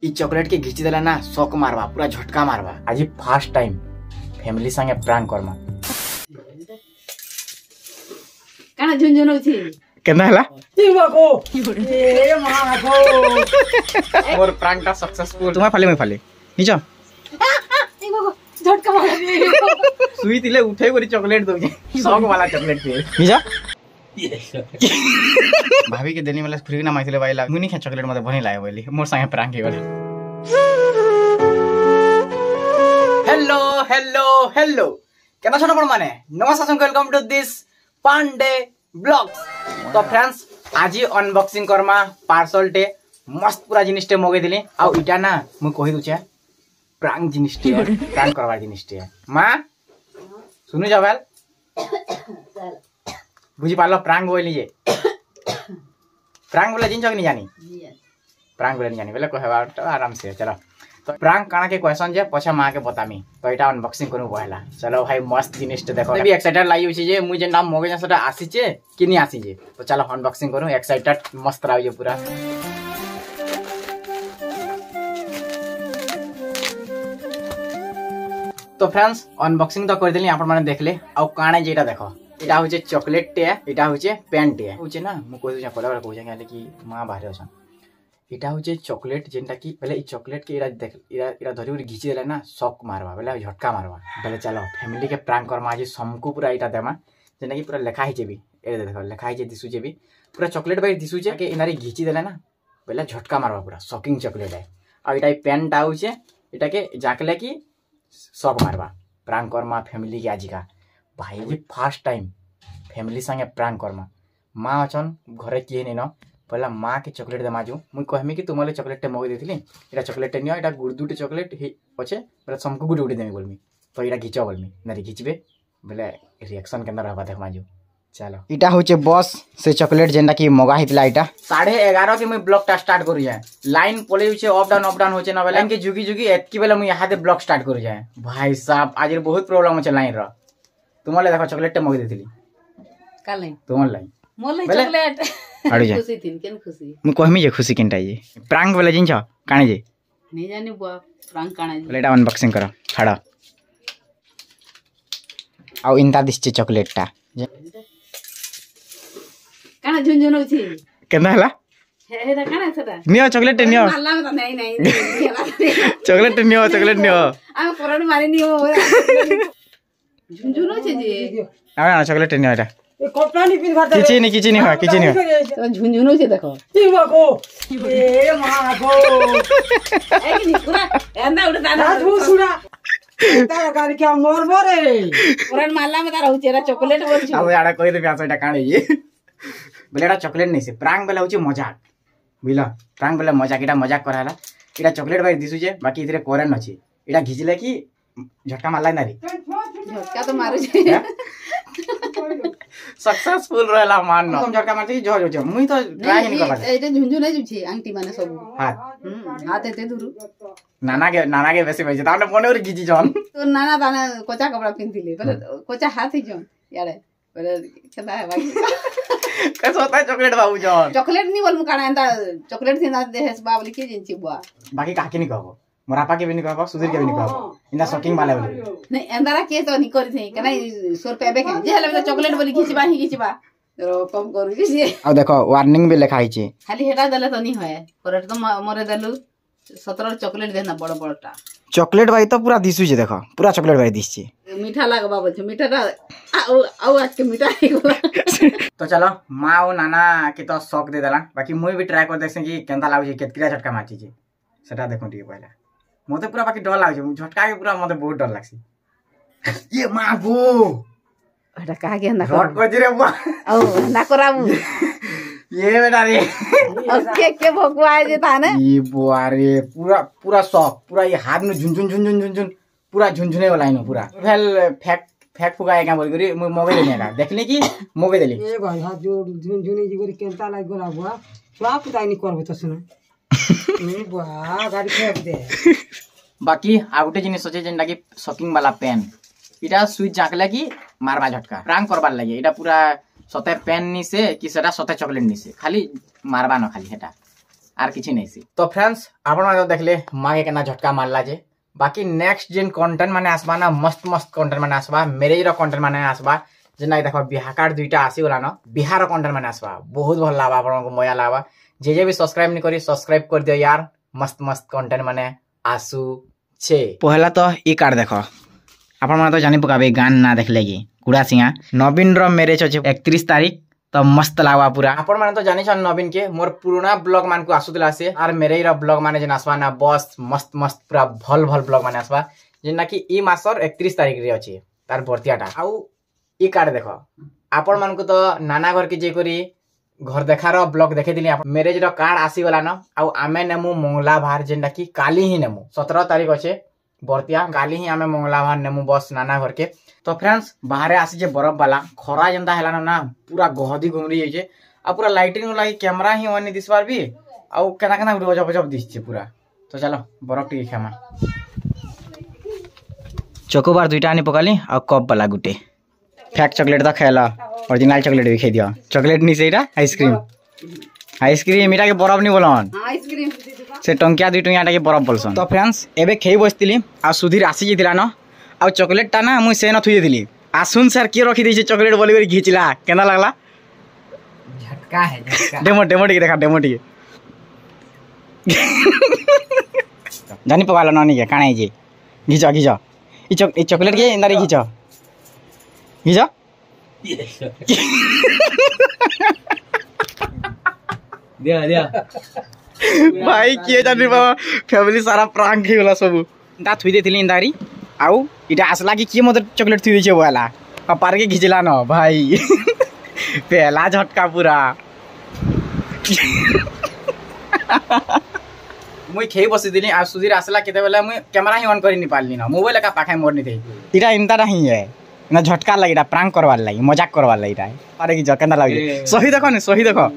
इ चॉकलेट के घिची देला ना शौक मारवा पूरा झटका मारवा। आज फर्स्ट टाइम फैमिली संगे प्रैंक करमा। काना झुनझुन होछि केना हला जीवा को ए मां को मोर प्रैंकटा सक्सेसफुल। तुम्हा फाले मैं फाले निचा झटका मार सुई तिले उठे करी चॉकलेट दोजे शौक वाला चॉकलेट पे निजा भाभी के देनी वाला फ्री ना माइथिले भाईला मुनी के चॉकलेट मते बनी लाए बोली मोर संगे प्रैंक हे गला। हेलो हेलो हेलो केना छोट बड़ माने नमस्कार welcome to this Pandey blogs. तो फ्रेंड्स आज अनबॉक्सिंग करमा पार्सल टे मस्त पूरा जिनिस टे मगे दिली आ इटा ना मु कहि दुचे प्रैंक जिनिस टे प्रैंक करवा जिनिस टे मां सुनु जावेल बुझी पालो प्रैंक बोली जे प्रैंक बोले जिन नहीं जानी प्रैंक बोले नहीं जानी बोले कहबा तो आराम से चलो। तो प्रैंक काना के क्वेश्चन जे पछा मां के बतामी तो एटा अनबॉक्सिंग करू पहला। चलो भाई मस्त जिनिस देखो भी एक्साइटेड लागि होछि जे मु जे नाम मगे जसटा आसी छे कि नहीं आसी जे तो चलो अनबॉक्सिंग करू एक्साइटेड मस्त रहो जे पूरा। तो फ्रेंड्स अनबॉक्सिंग तो कर देली आपण माने देखले आ काने जेटा देखो एटा होचे चॉकलेट टे एटा होचे पेन टे होचे ना मु कोइ जा कोला कोइ जा कि मां बाहर अछन एटा होचे चॉकलेट जेंटा कि पहले ई चॉकलेट के इरा देख इरा धरि उरी घिची देला ना शॉक मारवा पहले झटका मारवा पहले चलो फैमिली के प्रैंक करमा आज समको पूरा एटा देमा जेना कि पूरा लेखा हिचे भी ए देखो लेखा हिचे दिसु जे भी पूरा चॉकलेट बाई दिसु जे के इनारी घिची देला ना पहले झटका मारवा पूरा शॉकिंग चॉकलेट है आ एटा पेन टा होचे एटा के जाकले कि शॉक मारवा प्रैंक करमा फैमिली के आज का भाई जी फर्स्ट टाइम फैमिली संगे प्रैंक करमा माँ अचन घरे किए नहीं न पहला माँ के चॉकलेट दे माजू मुई कहमी कि तुमले चॉकलेट टे मगे देथिली एटा चॉकलेट टे नियो एटा गुडदुटे चॉकलेट हे अच्छे पहले समको गुडे गुडे देमी बोलमी तो एटा घिचो बोलमी नरी घिचबे बोले रिएक्शन केना रहबा देख माजू। चलो इटा होचे बस से चॉकलेट जेंडा की मगा हितला इटा 11:30 के मुई ब्लॉग टा स्टार्ट करू जाय लाइन पले होचे अप डाउन होचे ना लाइन के जुगी जुगी एतकी बेला मुई यहां दे ब्लॉग स्टार्ट करू जाय। भाई साहब आज बहुत प्रॉब्लम होचे लाइन रो तुमले देखो चॉकलेट टे मगे देथिली काल नहीं तुमले लाइन मोले चॉकलेट अड़ी जा खुशी थिन केन खुशी मु कहमी जे खुशी केनटा ये प्रैंक वाला जिन छ काने जे नहीं जानी बुआ प्रैंक काना बोले एटा अनबॉक्सिंग करो फाड़ा आउ इनता दिसचे चॉकलेट टा काना झुनझुन होछि केना हला हे दा काना सेटा नियो चॉकलेट नियो मारला में तो नहीं चॉकलेट नियो आ करन मारी नियो झुनझुन होछि जे आ चॉकलेट नियो एटा ए कपड़ानी पिन भात किछि नहीं तो झुनझुन होछि देखो जीवा को ए मां को ए कि पूरा एंदा उड़ दाना राजू सुना तारा गाड़ी क्या मोर मोरे करन मारला में तारा होछि एरा चॉकलेट बोलछि अब याडा कहि दे प्यास एटा काने ये बोले एटा चॉकलेट नहीं से प्रैंक बेला होछि मजाक बुझला प्रैंक बेला मजाक एटा मजाक कराला एटा चॉकलेट बाई दिसु जे बाकी इधरे कोरन अछि एटा घिचले कि झटका मारला नारी झटका तो मारू जे सक्सेसफुल रहला मान न तुम झटका मारती जो जो मुई तो ट्राई नहीं करबा एटा झुनझुन है जुछि आंटी माने सब हां हाथ एते दुरु नाना के बेसी बजे ताने फोन और घिची जन तो नाना दाना कोचा कपड़ा पिनथिले पहले कोचा हाथ ही जन यारे पहले केदा है भाई कैसे होता है चॉकलेट बाबू जन चॉकलेट नहीं बोल मुकाना एंदा चॉकलेट थिना देहस बाबली के जिनची बुआ बाकी काके नहीं कहबो मोरापा के भी नहीं कहबो सुधीर के भी नहीं कहबो इंदा शॉकिंग वाला बोली नहीं एंदारा के तो नहीं करी थे कना 100 रुपया बेके जे हले चॉकलेट बोली खिचबा रो कम करू जे अब देखो वार्निंग भी लिखा है खाली हेटा देले तो नहीं होय पर तो मोरे देलु 17 चॉकलेट देना बड़ बड़टा चॉकलेट भाई तो पूरा दिसु जे देखो पूरा चॉकलेट भाई दिस छी मीठा लागबा बोल छ मीठाटा आउ आज के मीठा ही तो चलो माँ और नाना के तो शौक दे देला बाकी मुई भी ट्राई कर देखसे कि केनता लागु जे केतकिरा झटका मारची जे सेटा देखो टिके पहला मते पूरा बाकी डर लागु जे झटका के पूरा मते बहुत डर लागसी ये माँ गो अरे कहा के ना रट कर दिरे बुआ औ ना कराबू ये बेटा रे के भगवाए जे थाने ये बुआ रे पूरा शौक पूरा ये हाथ में झुनझुन पूरा झुनझुने वाला इनो पूरा फेल फेक फुगाए का बोल करी मोगे देने का देखले कि मोगे देली ए भाई हाथ जो झुनझुनी जी गोरी केनता लाग गोला बुआ स्वाप ताई नहीं करबो तो सुना नहीं बुआ गाड़ी फेंक दे बाकी आउटे जिनिस सोचे जेंडा की शॉकिंग वाला पेन इटा स्विच जाकला कि मारबा झटका प्रैंक करबार लागे इटा पूरा सते पेन नि से कि सेटा सते चॉकलेट नि से खाली मारबा न खाली हेटा आर किछि नहीं सी। तो फ्रेंड्स आपण माने देखले माँ के केना झटका मारला जे। बाकी नेक्स्ट जिन कंटेंट माने आसबा ना मस्त मस्त कंटेंट माने आसबा, मैरिज रो कंटेंट माने आसबा, जेना देखो बिहा कार्ड दुईटा आसी गला न, बिहार रो कंटेंट माने आसबा, बहुत भल लागबा, आपण को मजा लागबा। जे भी सब्सक्राइब नहीं करी सब्सक्राइब कर दियो यार, मस्त मस्त कंटेंट माने आसु छे। पहला तो ई कार्ड देखो, आपण माने तो जानि पकाबे गान ना देखले की कुड़ा सिंगा नवीन रो मैरिज अछि 31 तारीख, तो मस्त लागबा पूरा। आपण माने तो जानि छन नवीन के मोर पुराना ब्लॉग मान को आसुतला से, आर मेरे रो ब्लॉग माने जेन आसबा ना बस मस्त मस्त पूरा भल भल ब्लॉग माने आसबा, जेना कि ई मासर 31 तारीख रे अछि तार बर्तियाटा। आउ ई कार्ड देखो, आपण मान को तो नाना घर के जे करी घर देखार ब्लॉग देखे दिली, मैरिज रो कार्ड आसी गला न। आउ आमे नेमु मंगला भार, जेनटा कि काली ही नेमु 17 तारीख अछि बर्तिया, काली ही आमे मंगला भार नेमु बस नाना घर के। तो फ्रेंड्स बाहर आसी जे बरफ वाला खरा जेंता हैला ना, पूरा गहदी घुमरी जाइए, आ पूरा लाइटिंग लगी कैमरा ही ऑन दिसबार भी, आउ केना केना गजब गजब दिसछे पूरा। तो चलो बरफ टी खामा। चोकोबार दुईटा आनी पकाली, आ कप वाला गुटे फैक चॉकलेट तो खेला, ओरिजिनल चॉकलेट भी खाई दियो। चॉकलेट नहीं सेटा आइसक्रीम, आइसक्रीम इटा के बरफ नहीं बोलन, आइसक्रीम से टंकिया 2 टंकिया के बरफ बोलसन। तो फ्रेंड्स एबे खेई बसतिली, आ सुधीर आसी जितिला न, आ चॉकलेट टा ना मुई से न थुई देली। आसुन सर के रखी दैछे चॉकलेट बोली करी घिचला, केना लागला? झटका है झटका। डेमो डेमो टी देखा, डेमो टी जानी पवाला नानी के काणे जे घिचा घिचा ई चॉकलेट के इंदारी घिचा घिचा दिया दिया भाई किए जानी बाबा फैमिली सारा प्रांक ही होला सब ता थुई देथिली इंदारी। आउ इटा आसला कि के मत चॉकलेट थुई देछे वाला पार के घिचला न भाई पहला झटका पूरा। मुई खेई बसी दिली, आ सुधीर आसला केते बेला मुई कैमरा ही ऑन करी नि पारली न, मोबाइल का पाखा मोर नि थई। इटा इंता नहीं है ना, झटका लागिटा प्रांक करवार लागि, मजाक करवार लागि ता। अरे कि जकेंदा लागी सही देखो नि, सही देखो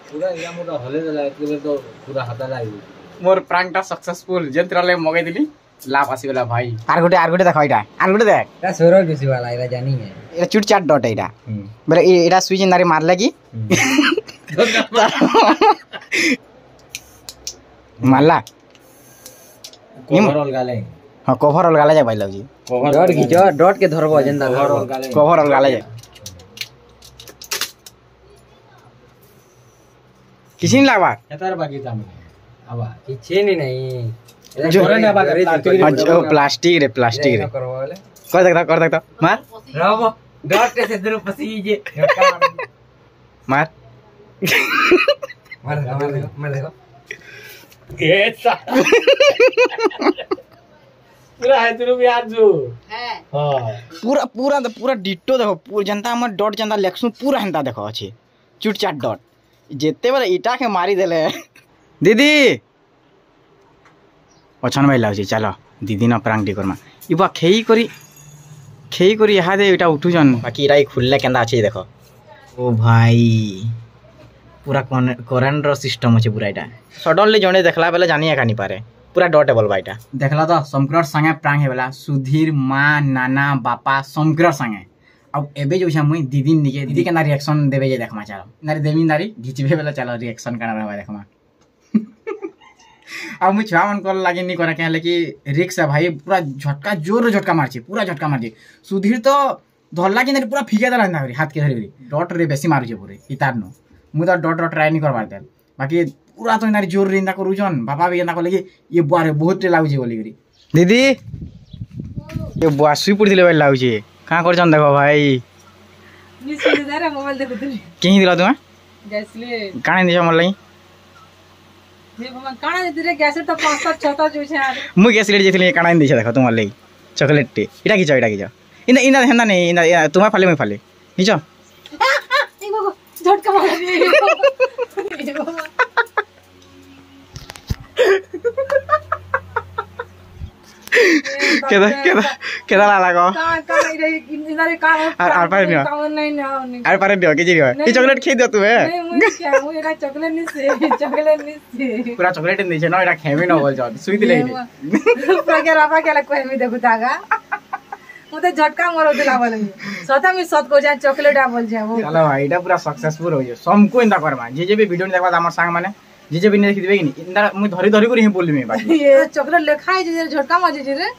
पूरा या मोर हले देला एतले तो पूरा हाता लागि मोर प्रांकटा सक्सेसफुल। जेंतरा ले मगे दिली लाभ आसी वाला भाई। आर गोटे देखो इटा, आर गोटे देख ता सोरो बेसी वाला इरा जानी है, एरा चुट चाट डॉट इटा बोले एरा स्विच इंदारे मार लगी मारला कवर अलगाले। हां कवर अलगाले जा भाई लगी डॉट घिचो, डॉट के धरबो जेंदा कवर अलगाले जा किसी नहीं लागबा एतार बाकी ताम आबा किछे नहीं जो प्लास्टिक रे कर देखता मार रहो डॉट से दूर पसी जे मार मार देखो ये पूरा है तुरु यार जो है हां पूरा पूरा पूरा डिटो देखो, पूरा जनता हमर डॉट जनता लेक्सु पूरा हंता देखो अछि चुट चाट डॉट जेते बेला इटा के मारी देले दीदी अछन भाई लाउछि। चलो दीदी न प्रांक टी करमा, इबा खेई करी यहाँ दे इटा उठु जन। बाकी इरा खुलले केंदा अछि देखो, ओ भाई पूरा करेंट रो सिस्टम अछि पूरा इटा। सडनली जणे देखला बेले जानिया कानी पारे, पूरा डॉटेबल बाइटा देखला तो समकर संगे प्रांक हेबला, सुधीर मां नाना बापा समकर संगे। अब एबे जो मुई दीदी निके दीदी केना रिएक्शन देबे जे देखमा। चलो नारी देवी नारी घिचबे बेला चलो रिएक्शन केना रहबा देखमा। अब मुझे छुआ मन कर लागे नहीं करे कहले कि रिक्स है भाई, पूरा झटका जोर झटका मारछी, पूरा झटका मारछी। सुधीर तो धरला कि पूरा फिके देला ना हाथ के धरि डॉट रे बेसी मारुछे पूरे इतार नो। मु तो डॉट ट्राई नहीं करबार देल, बाकी पूरा तो नारी जोर रे इंदा करूजन। बाबा भी इंदा कहले कि ये बुआरे बहुत टे लागुछे बोली करी। दीदी ये बुआ सुई पड़ी दिले लागुछे का करजन देखो भाई निसे दारा मोबाइल देखुतली केही दिला तुमे गैसले काने दिछ मोर लई ये भगवान काना दिरे गैस तो 5 6 जो छे मु गैस लेट जेथिले काना दिछ देखो तुम लई चॉकलेट टे इटा की इंदा इंदा हेंदा नहीं इंदा तुमा फाले मैं फाले हिचो ए बाबा झटका मार केदा लागो आर पारे दियो के जियो ई चॉकलेट खै दियो तुमे पूरा चॉकलेट नहीं छे न एटा खेबे न बोल जा सुई दिले प्रगे रापा केला कोइ मी देखु तागा मते झटका मोर दिला बोले सता मी सत को जा चॉकलेट आ बोल जा चलो भाई एटा पूरा सक्सेसफुल हो जे सबको इंदा करमा जे भी वीडियो देखबा हमर संग माने जीजे भी नहीं देखि दिबे कि नहीं इंदा मुई धरी धरी करी ही बोलमी बाकी ये चॉकलेट लिखा है जे झटका माजे जे रे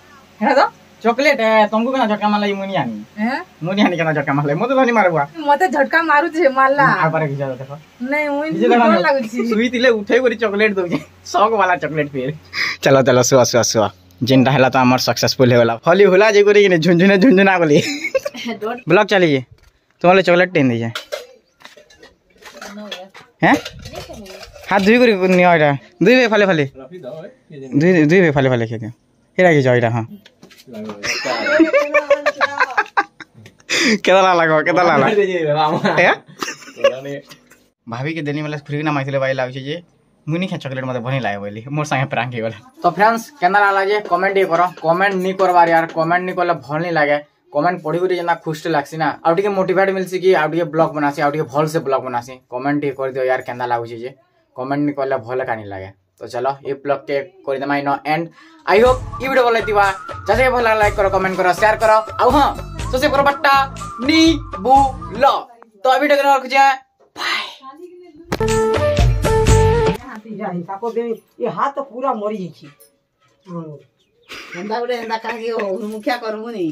है तो चॉकलेट है तुमको केना झटका मारला मुनी आनी हैं मुनी आनी केना झटका मारला मते धनी मारबा मते झटका मारू छे मारला आ पर खिचा देखो नहीं मुई जीजे डर देखो लागु छी सुई तिले उठे करी चॉकलेट दो शौक वाला चॉकलेट फिर चलो चलो सुआ सुआ सुआ जिनटा हला तो हमर सक्सेसफुल हेला फली हुला जे करी कि झुनझुने झुनझुना गली ब्लॉग चलिए तुम्हारे चॉकलेट टेन दीजिए हैं हाथ धुई करी नहीं आइरा दुई बे फाले फाले दुई बे फाले फाले खेते हेरा के जाइरा हां केदा लागो केदा लाला भाभी के देनी वाला फ्री ना माइथिले भाई लागै जे मुनी खा चॉकलेट मते बनी लागे बोली मोर संगे प्रांक हे गला तो फ्रेंड्स केना लाला जे कमेंट ही करो कमेंट नहीं करबार यार कमेंट नहीं करले भल नहीं लागे कमेंट पढ़ी करी जना खुश लागसी ना आ टिके मोटिवेट मिलसी कि आ टिके ब्लॉग बनासी आ टिके भल से ब्लॉग बनासी कमेंट ही कर दियो यार केना लागु जे कमेंट नहीं करले भल कानी लागे तो चलो ये ब्लॉग के करि दमा नो एंड आई होप ये वीडियो भल लैतिबा जसे भल लाइक करो कमेंट करो शेयर करो आ हां सब्सक्राइब करो बट्टा नी बु ल तो वीडियो के रख जाए जाई ताको दे ये हाथ तो पूरा मरी छी एंदा उडे एंदा कागे मुखिया करमुनी